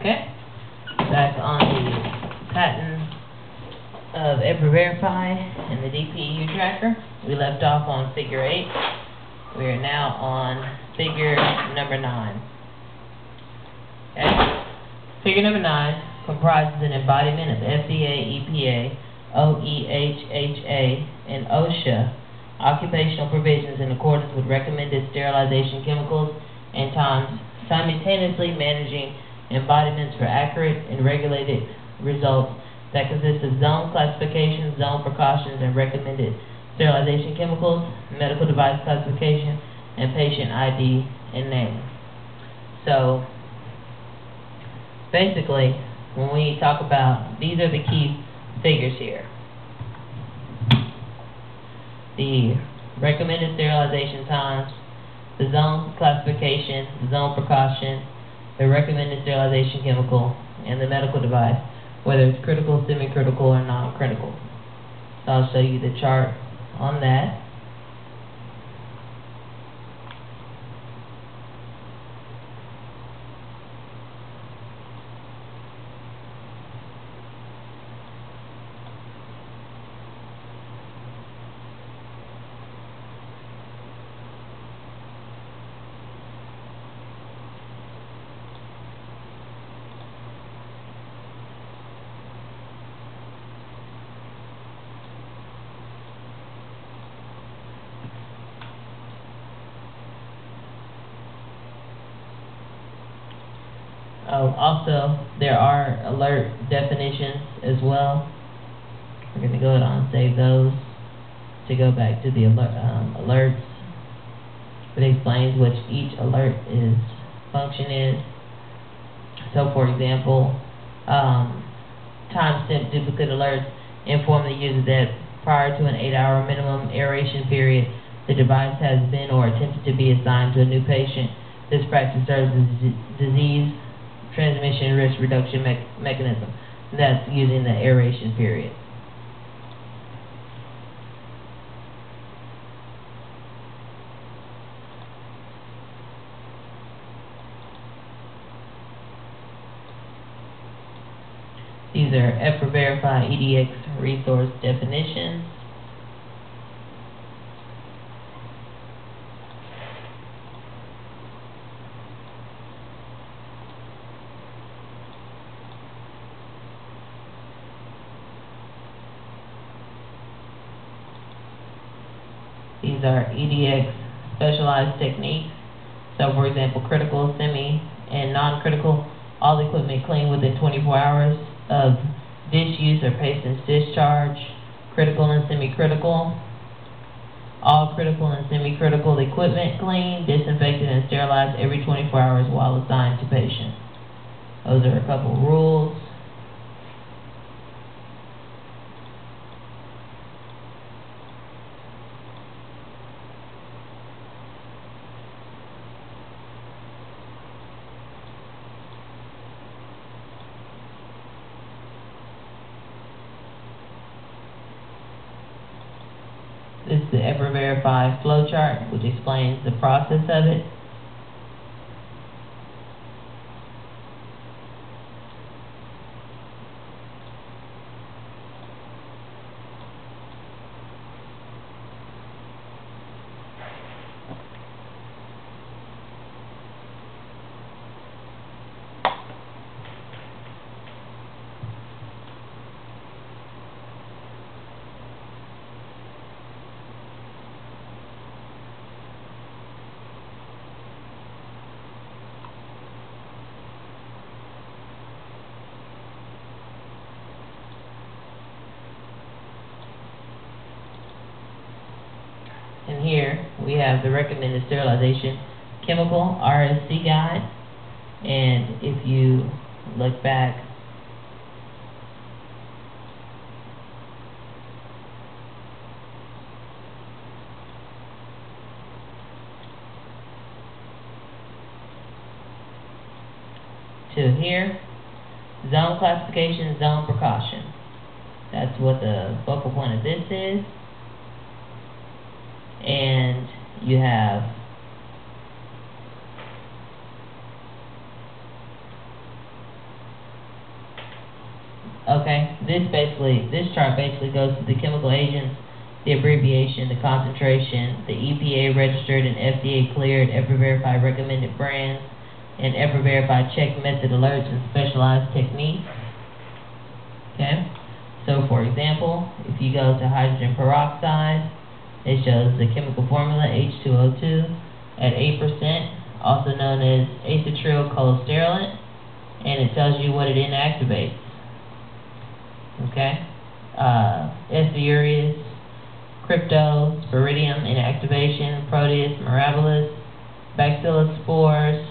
Okay, back on the patent of Verify and the DPU tracker. We left off on figure 8. We are now on figure number 9. Okay. Figure number 9 comprises an embodiment of FDA, EPA, OEHHA, and OSHA occupational provisions in accordance with recommended sterilization chemicals and simultaneously managing embodiments for accurate and regulated results that consist of zone classification, zone precautions, and recommended sterilization chemicals, medical device classification, and patient ID and name. So, basically, when we talk about, these are the key figures here. The recommended sterilization times, the zone classification, the zone precaution, the recommended sterilization chemical, and the medical device, whether it's critical, semi-critical, or non-critical. So I'll show you the chart on that. Also, there are alert definitions as well. We're going to go ahead and save those to go back to the alerts. It explains what each alert function is. So, for example, timestamp duplicate alerts inform the user that prior to an 8-hour minimum aeration period, the device has been or attempted to be assigned to a new patient. This practice serves as disease transmission risk reduction mechanism. That's using the aeration period. These are H.E.R Verify EDX resource definitions. These are EDX specialized techniques. So, for example, critical, semi, and non-critical, all equipment cleaned within 24 hours of dish use or patient's discharge. Critical and semi-critical, all critical and semi-critical equipment cleaned, disinfected, and sterilized every 24 hours while assigned to patient. Those are a couple rules. This is the H.E.R Verify flowchart, which explains the process of it. And here we have the recommended sterilization chemical RSC guide. And if you look back, to here, zone classification, zone precaution. That's what the focal point of this is. And you have Okay, this chart basically goes to the chemical agents, the abbreviation, the concentration, the EPA registered and FDA cleared, EPA verified recommended brands, and EPA verified check method alerts and specialized techniques. Okay, so for example, if you go to hydrogen peroxide, it shows the chemical formula H2O2 at 8%, also known as acetyl cholesterol, and it tells you what it inactivates. Okay, H.E.R, crypto, sporidium, inactivation, proteus, mirabilis, bacillus spores,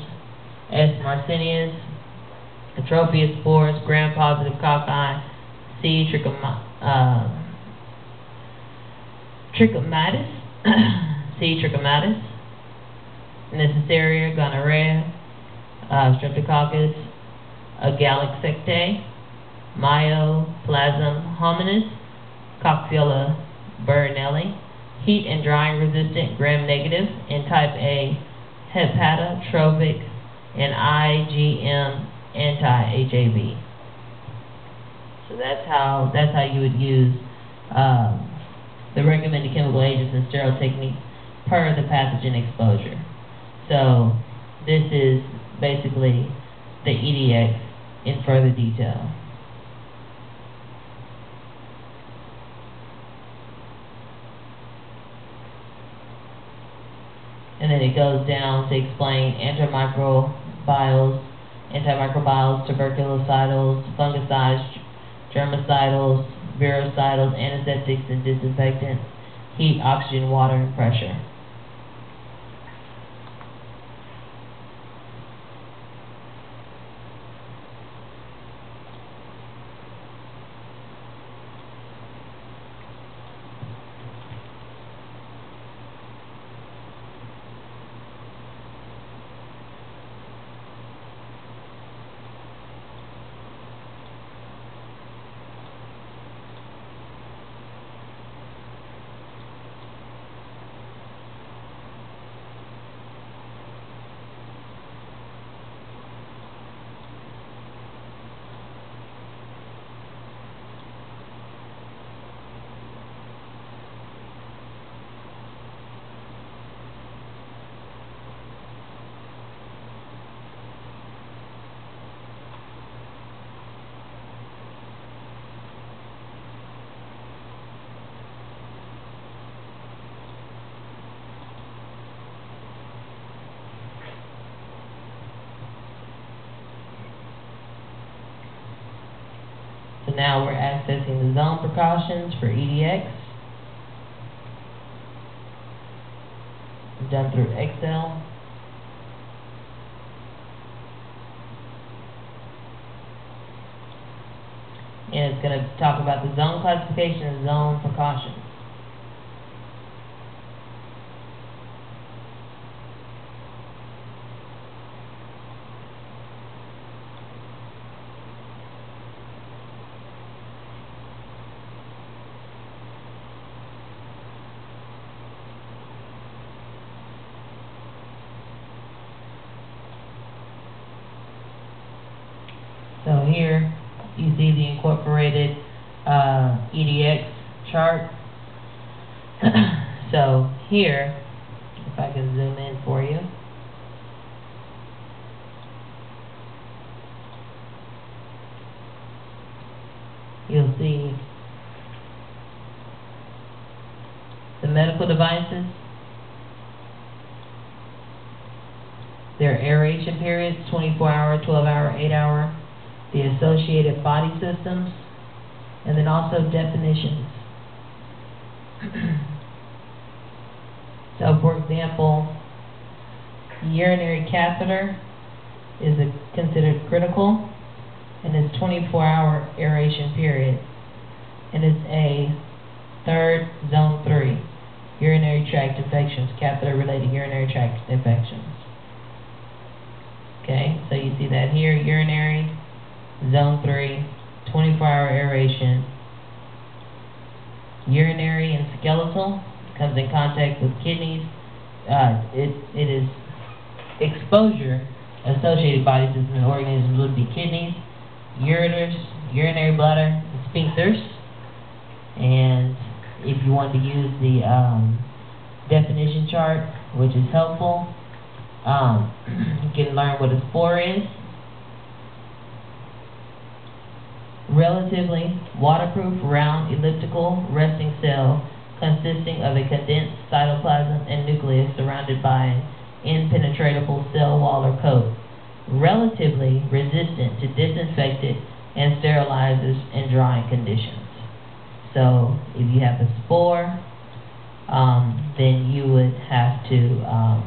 S. marcinius, atropius spores, gram-positive cocci, C. trichomatis, C. trichomatis, Neisseria, gonorrhea, streptococcus, gallic sectae, myoplasma hominis, Coxiella Burnelli, heat and drying resistant, gram-negative, and type A, hepatotropic, and IgM anti-HAV. So that's how you would use the recommended chemical agents and sterile techniques per the pathogen exposure. So this is basically the EDX in further detail. And then it goes down to explain antimicrobials, tuberculocidals, fungicides, germicidals, virucidals, antiseptics and disinfectants, heat, oxygen, water, and pressure. So now we're accessing the zone precautions for EDX. Done through Excel. And it's going to talk about the zone classification and zone precautions. So here you see the incorporated EDX chart. So here, if I can zoom in for you, you'll see the medical devices, their aeration periods, 24-hour, 12-hour, 8-hour, the associated body systems, and then also definitions. So, for example, urinary catheter is considered critical, and it's 24-hour aeration period, and it's a third zone 3, urinary tract infections, catheter-related urinary tract infections. Okay, so you see that here, urinary, zone 3, 24-hour aeration. Urinary and skeletal comes in contact with kidneys. It is exposure associated body systems and organisms would be kidneys, ureters, urinary bladder, sphincters. And if you want to use the definition chart, which is helpful, you can learn what a spore is. Relatively waterproof, round, elliptical, resting cell consisting of a condensed cytoplasm and nucleus surrounded by an impenetrable cell wall or coat. Relatively resistant to disinfectant and sterilizers in drying conditions. So if you have a spore, then you would have to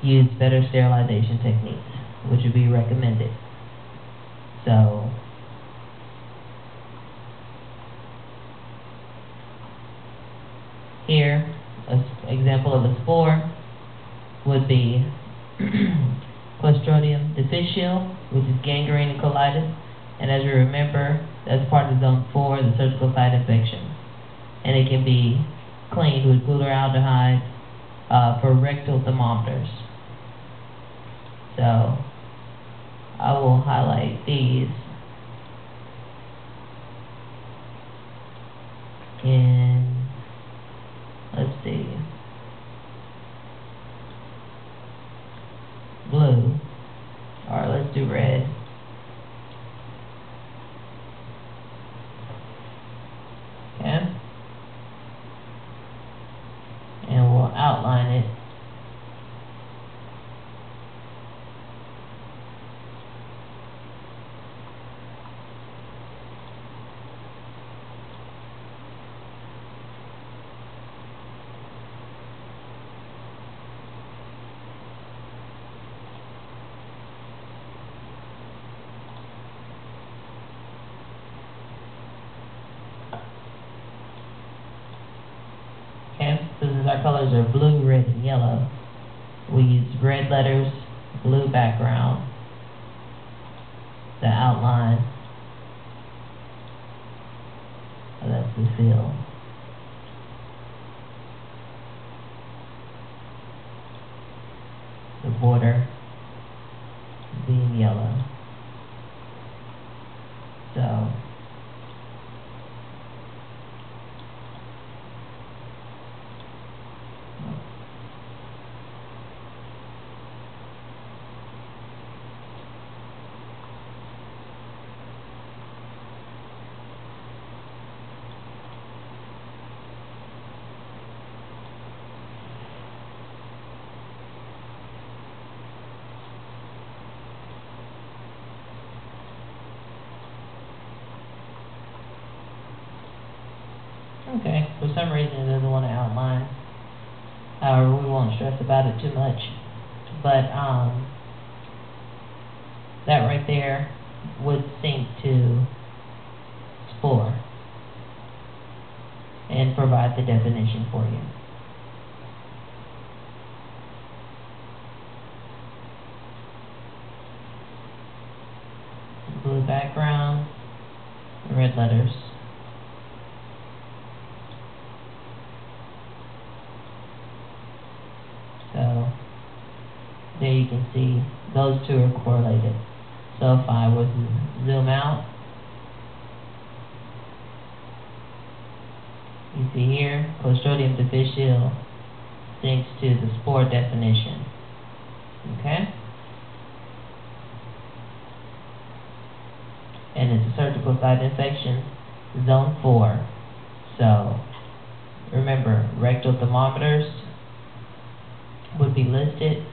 use better sterilization techniques, which would be recommended. So here, an example of a spore would be Clostridium difficile, which is gangrene and colitis. And as you remember, that's part of zone 4, the surgical site infection. And it can be cleaned with glutaraldehyde for rectal thermometers. So I will highlight these in, let's see, blue, or let's do red. Okay, and we'll outline it. Okay, so since our colors are blue, red, and yellow, we use red letters, blue background, the outline. So that's the fill. The border being yellow. So okay, for some reason it doesn't want to outline. However, we won't stress about it too much. But that right there would sync to spore and provide the definition for you. Blue background, red letters. So there you can see those two are correlated. So if I was to zoom out, you see here, Clostridium difficile syncs to the spore definition. Okay? And it's a surgical site infection, zone 4. So remember, rectal thermometers would be listed.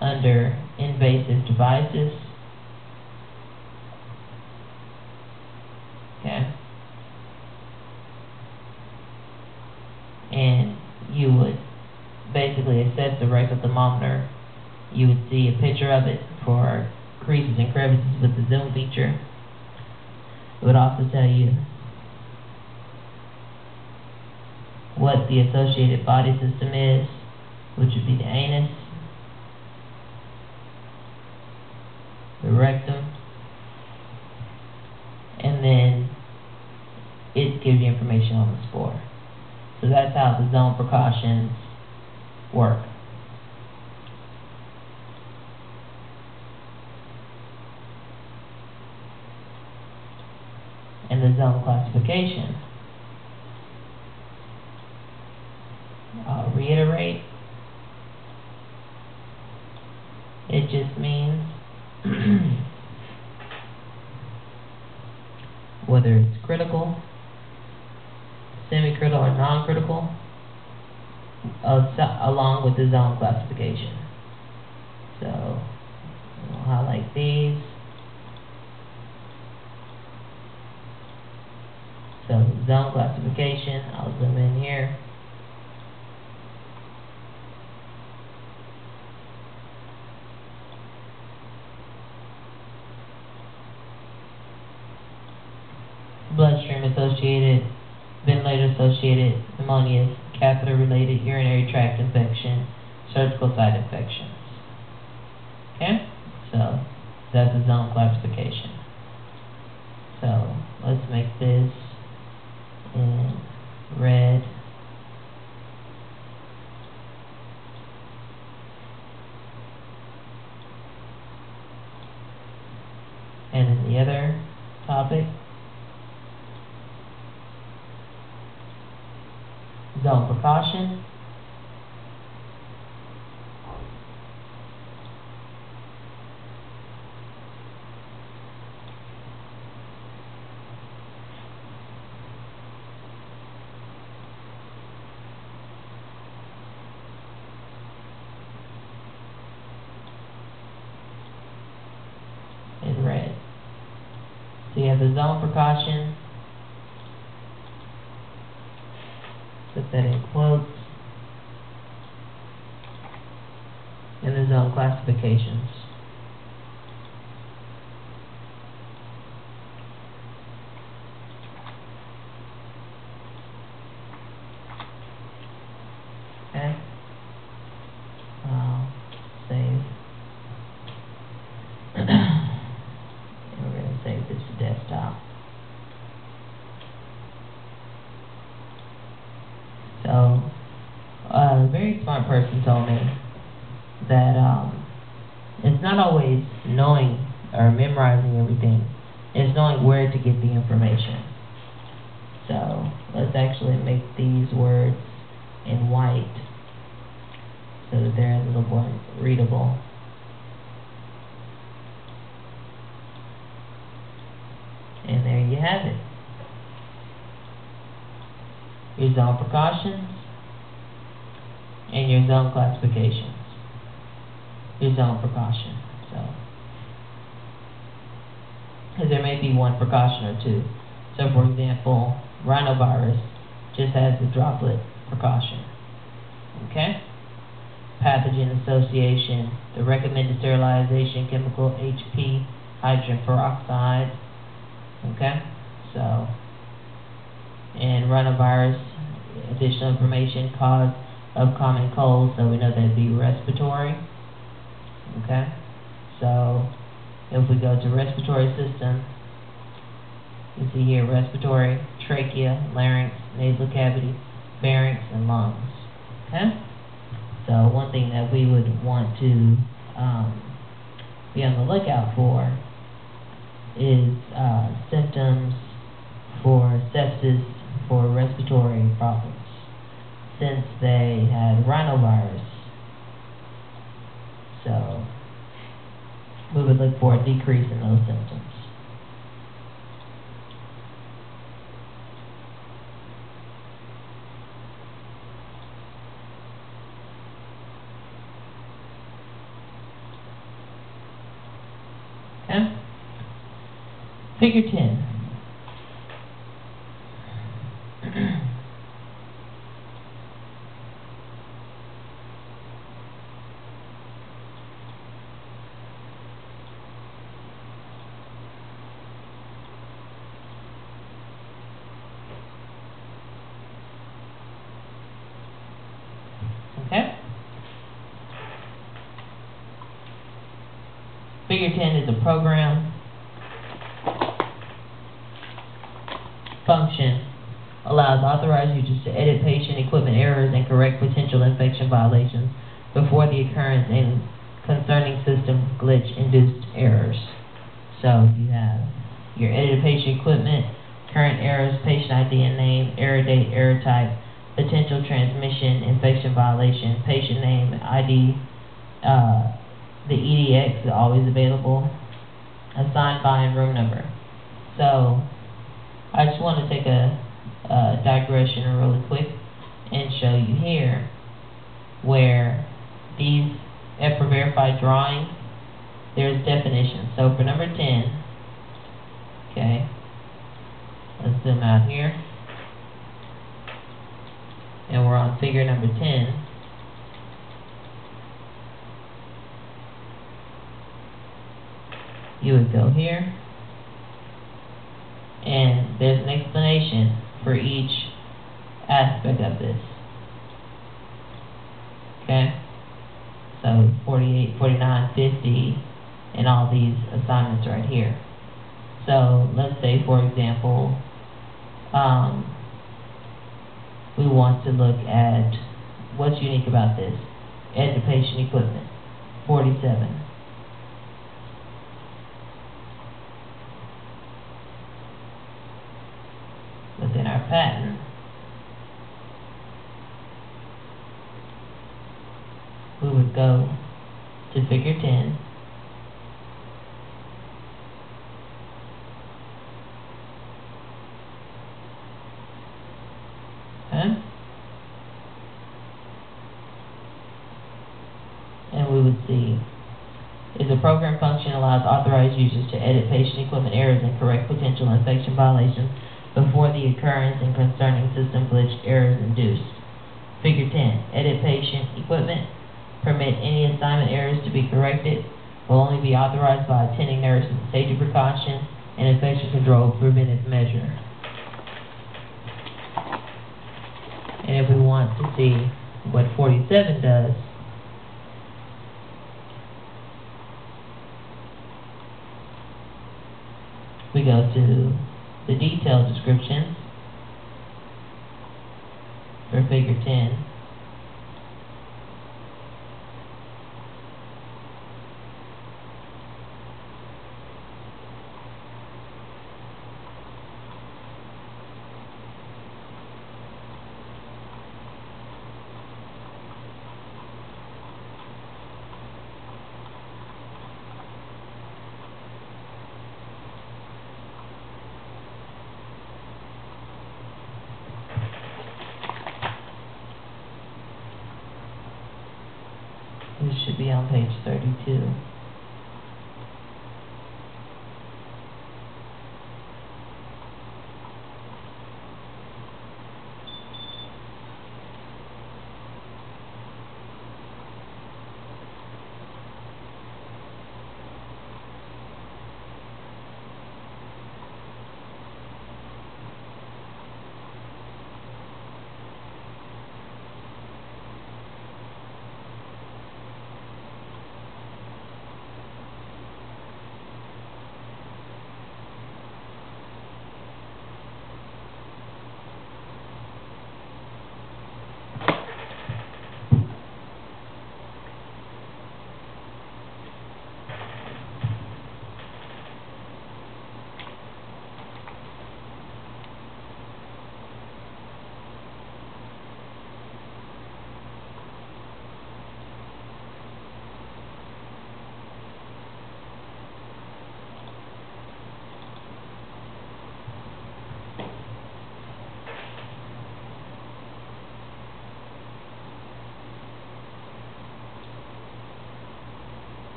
Under invasive devices. Okay. And you would basically assess the rectal thermometer. You would see a picture of it for creases and crevices with the zoom feature. It would also tell you what the associated body system is, which would be the anus, the rectum, and then it gives you information on the spore. So that's how the zone precautions work. zone classification. I'll reiterate. It just means whether it's critical, semi-critical, or non-critical, along with the zone classification. So we'll highlight these. So zone classification, I'll zoom in here. Bloodstream associated, ventilator associated, pneumonias, catheter related, urinary tract infection, surgical site infections. Okay? So that's a zone classification. So let's make this in red. And then the other topic, zone precaution. In red. So you have the zone precaution. Put that in quotes. And the zone classifications. Okay. Save. And we're going to save this to desktop. So, a very smart person told me that it's not always knowing or memorizing everything. It's knowing where to get the information. So, let's actually make these words in white so that they're a little more readable. And there you have it. Your zone precautions and your zone classifications. Your zone precaution. So, because there may be one precaution or two. So, for example, rhinovirus just has the droplet precaution. Okay? Pathogen association, the recommended sterilization chemical H.E.R, hydrogen peroxide. Okay? So, and rhinovirus, additional information, cause of common cold, so we know that it'd be respiratory. Okay? So, if we go to respiratory system, you see here respiratory, trachea, larynx, nasal cavity, pharynx, and lungs. Okay? So, one thing that we would want to be on the lookout for is symptoms for sepsis, for respiratory problems, since they had rhinovirus. So we would look for a decrease in those symptoms. Okay? Figure 10. Okay? Figure 10 is a program function allows authorized users to edit patient equipment errors and correct potential infection violations before the occurrence and concerning system glitch induced errors. So you have your edited patient equipment current errors, patient ID and name, error date, error type, potential transmission, infection violation, patient name, ID, the EDX is always available, assigned by and room number. So I just want to take a digression really quick and show you here where these for verified drawings, there's definitions. So for number 10, okay, let's zoom out here, and we're on figure number 10. You would go here, and there's an explanation for each aspect of this. Okay? So 48, 49, 50, and all these assignments right here. So let's say, for example, we want to look at what's unique about this. Edit patient equipment, 47. Within our patent, we would go to figure 10, okay? And we would see, is a program function allows authorized users to edit patient equipment errors and correct potential infection violations before the occurrence and concerning system glitch errors induced. Figure 10, edit patient equipment, permit any assignment errors to be corrected, will only be authorized by attending nurse as a safety precaution and infection control preventive measure. And if we want to see what 47 does, we go to the detailed descriptions for figure 10. This should be on page 32.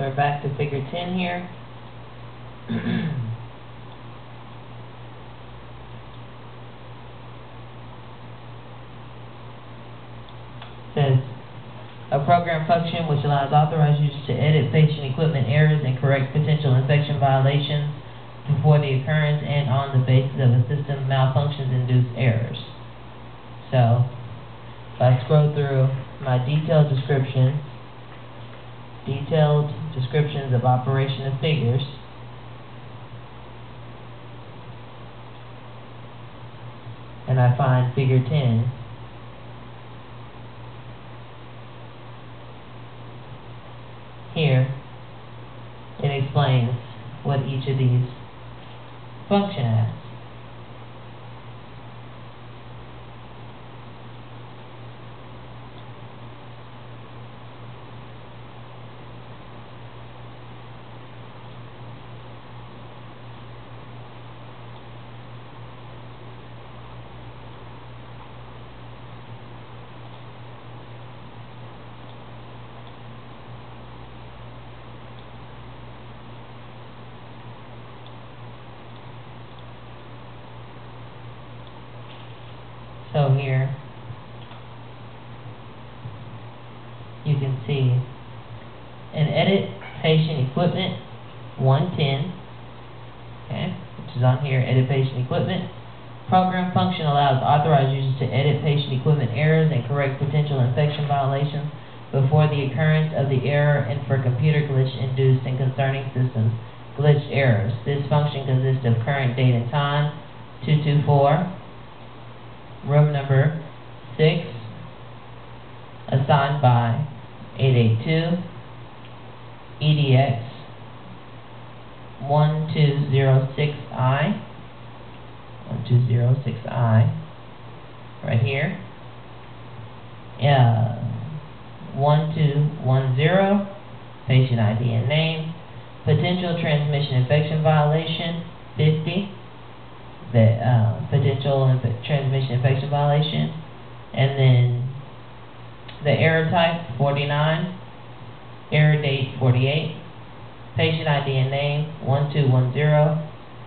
So we're back to figure 10 here. Says, a program function which allows authorized users to edit patient equipment errors and correct potential infection violations before the occurrence and on the basis of a system malfunctions induce errors. So, if I scroll through my detailed descriptions of operation of figures, and I find figure 10, here it explains what each of these function as. So here, you can see an edit patient equipment 110, okay, which is on here, edit patient equipment. Program function allows authorized users to edit patient equipment errors and correct potential infection violations before the occurrence of the error and for computer glitch induced in concerning systems glitch errors. This function consists of current date and time, 224, room number 6, assigned by 882, EDX 1206I, 1206I, right here, 1210, patient ID and name, potential transmission infection violation 50, the potential transmission infection violation, and then the error type 49, error date 48, patient ID and name 1210,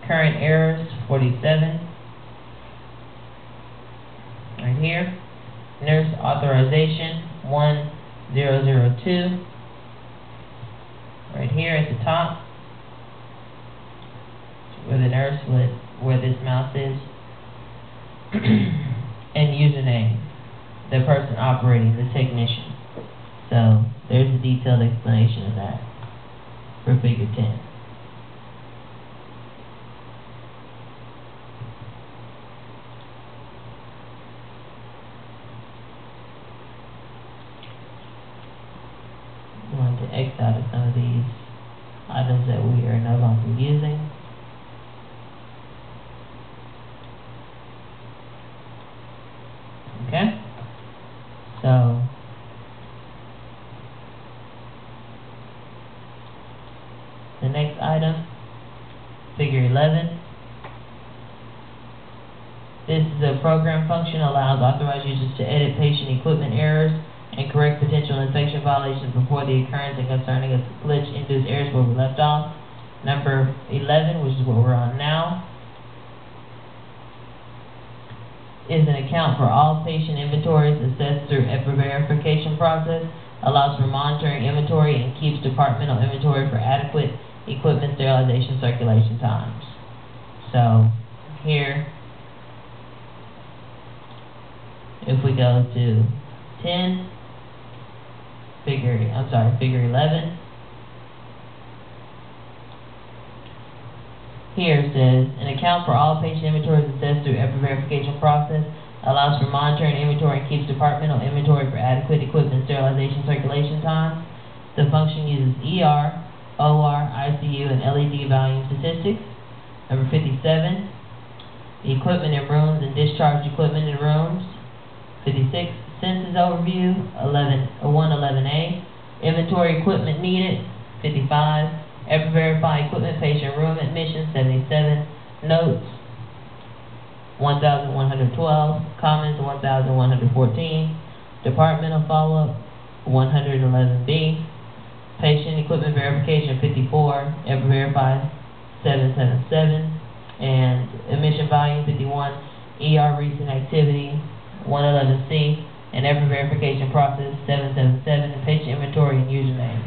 current errors 47, right here, nurse authorization 1002, right here at the top, where the nurse would, where this mouse is, and username, the person operating, the technician. So there's a detailed explanation of that for figure 10. I'm going to X out of some of these items that we are no longer using. Okay, so the next item, figure 11. This is a program function allows authorized users to edit patient equipment errors and correct potential infection violations before the occurrence and concerning a glitch-induced errors where we left off. Number 11, which is what we're on now, is an account for all patient inventories assessed through H.E.R verification process, allows for monitoring inventory and keeps departmental inventory for adequate equipment sterilization circulation times. So here, if we go to 10, figure 11, here it says, an account for all patient inventories assessed through H.E.R verification process, allows for monitoring inventory and keeps departmental inventory for adequate equipment sterilization circulation times. The function uses E.R, O.R, ICU, and LED volume statistics. Number 57, the equipment in rooms and discharged equipment in rooms. 56, census overview. 111A, inventory equipment needed. 55, H.E.R verify equipment patient room admission. 77, notes 1112, comments 1114, departmental follow-up 111B, Patient equipment verification 54, ever verify 777, and admission volume 51, ER recent activity 111C, and ever verification process 777, and patient inventory and username.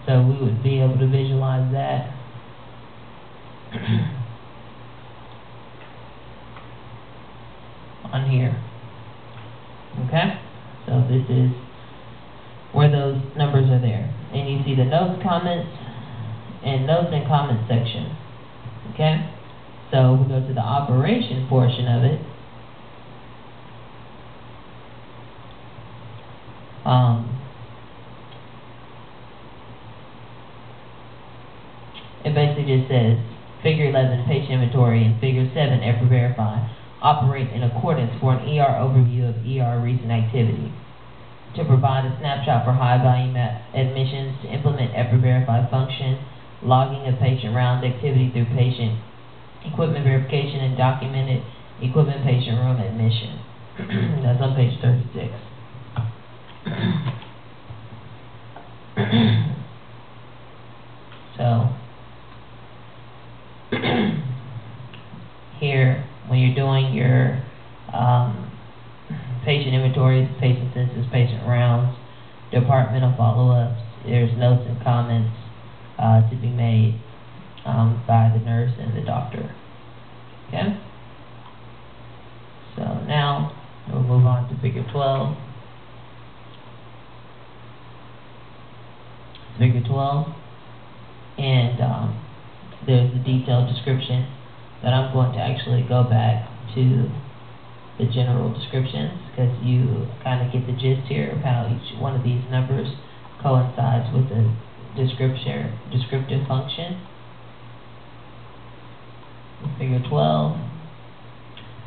So we would be able to visualize that. On here. Okay? So this is where those numbers are there. And you see the notes, comments, and notes and comments section. Okay? So we go to the operation portion of it. It basically just says Figure 11, patient inventory, and Figure 7, ever verify, operate in accordance for an ER overview of ER recent activity. To provide a snapshot for high-volume admissions, to implement ever verify function, logging of patient round activity through patient equipment verification, and documented equipment patient room admission. That's on page 36. So, here, when you're doing your patient inventories, patient census, patient rounds, departmental follow-ups, there's notes and comments to be made by the nurse and the doctor. Okay? So now, we'll move on to Figure 12. Figure 12, and there's a detailed description that I'm going to actually go back to the general descriptions, because you kind of get the gist here of how each one of these numbers coincides with the descriptive function. Figure 12,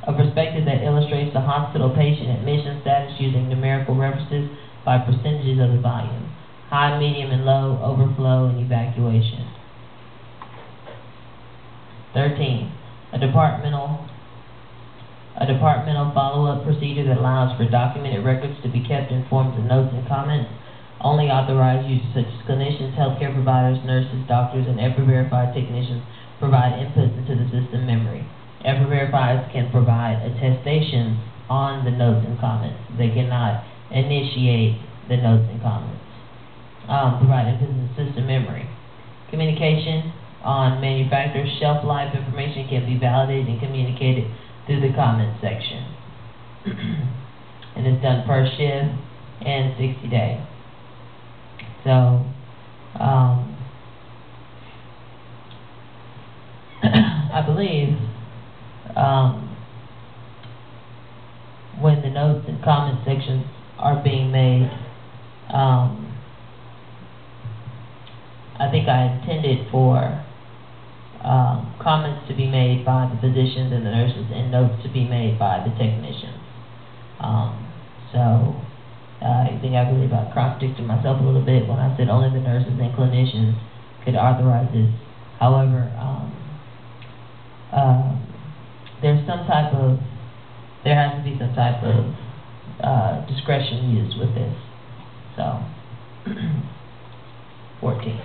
a perspective that illustrates the hospital patient admission status using numerical references by percentages of the volume: high, medium, and low, overflow, and evacuation. 13. A departmental follow-up procedure that allows for documented records to be kept in forms of notes and comments. Only authorized users such as clinicians, healthcare providers, nurses, doctors, and ever-verified technicians provide inputs into the system memory. Ever-verified can provide attestations on the notes and comments. They cannot initiate the notes and comments. Provide inputs in the system memory. Communication on manufacturer shelf life information can be validated and communicated through the comments section. And it's done per shift and 60 days. So, I believe when the notes and comment sections are being made, I think I intended for comments to be made by the physicians and the nurses, and notes to be made by the technicians. So I think I believe I contradicted myself a little bit when I said only the nurses and clinicians could authorize this. However, there has to be some type of discretion used with this. So, 14.